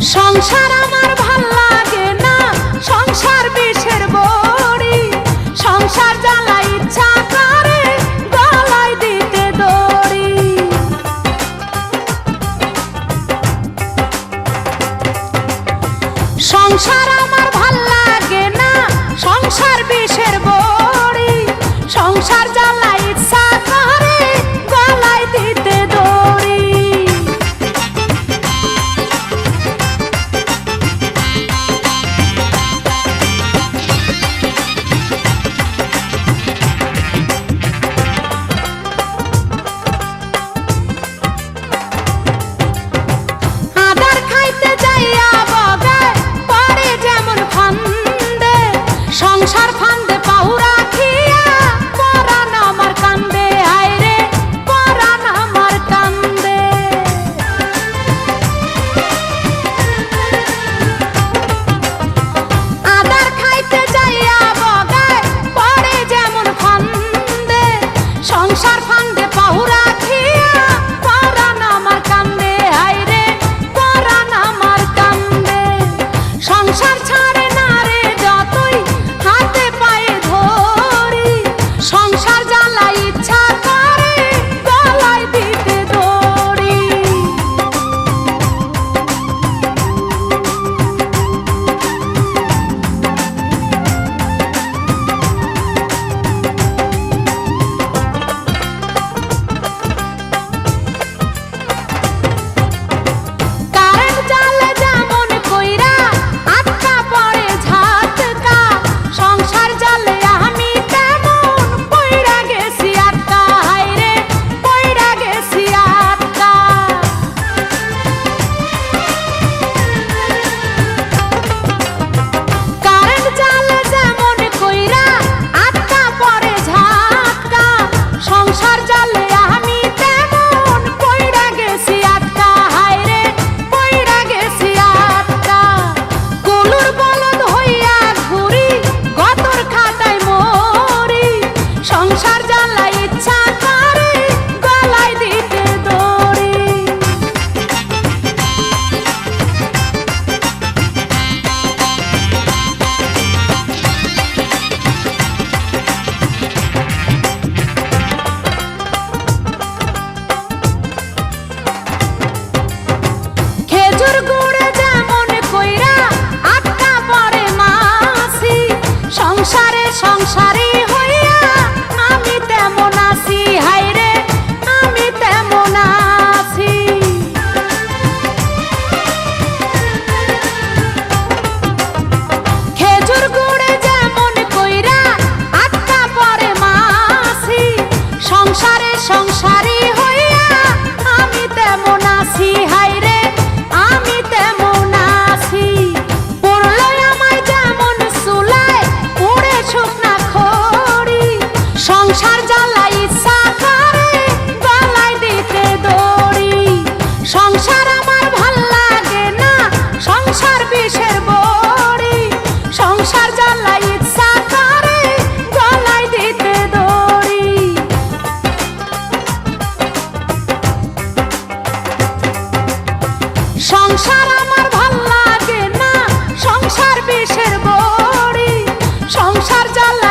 সংসার আমার ভাল লাগে না, সংসার বিষের বড়ি। সংসার জ্বালা ইচ্ছা করে গলায় দিতে দড়ি। সংসার আমার ভাল লাগে না, সংসার বিষের বড়ি। সংসার জ্বালা ইচ্ছা করে গলায় দিতে দড়ি। সংসার ফান্দে পাহুরা খিয়া পরাণ আমার কান্দে, আইরে পরাণ আমার কান্দে। আদার খাইতে যাইয়া বগায় পড়ে যেমন ফান্দে। সংসার ফান্দে পাহুরা খিয়া পরাণ আমার কান্দে, আইরে পরাণ আমার কান্দে। সংসার ছাড়ে না রে যতই হাতে পায়ে ধরি। সংসার জ্বালা ইচ্ছা করে গলায় দিতে দড়ি। কারেন্ট জ্বালে যেমন কইরা আটকা পড়ে ঝাটকা। সংসার জ্বালে আমি তেমন পইড়া গেছি আটকা, হায়রে পইড়া গেছি আটকা। কারেন্ট জ্বালে যেমন কইরা আটকা পড়ে ঝাটকা। সংসার জ্বালে আমি তেমন পইড়া গেছি আটকা, হায়রে পইড়া গেছি আটকা। গলুর বলদ হইয়া ঘুরি গতর খাটায় মরি। সংসার জ্বালা ইচ্ছা করে গলায় দিতে দড়ি। খেজুর গুড়ে যেমন কইরা আটকা পড়ে মাছি। সংসারে সংসারী হইয়া আমি তেমন আছি, হায়রে আমি তেমন আছি। খেজুর গুড়ে যেমন কইরা আটকা পড়ে মাছি। সংসারে সংসারী হইয়া আমি তেমন আছি, হায়রে আমি তেমন আছি। পড়লো আমায় যেমন চুলায় পুড়ে শুকনা খড়ি। সংসার জ্বালা ইচ্ছা করে গলায় দিতে দড়ি। সংসার আমার ভাল লাগে না, সংসার বিষের বড়ি। সংসার জ্বালা ইচ্ছা করে গলায় দিতে দড়ি। সংসার আমার ভাল লাগে না, সংসার বিষের বড়ি। সংসার জ্বালা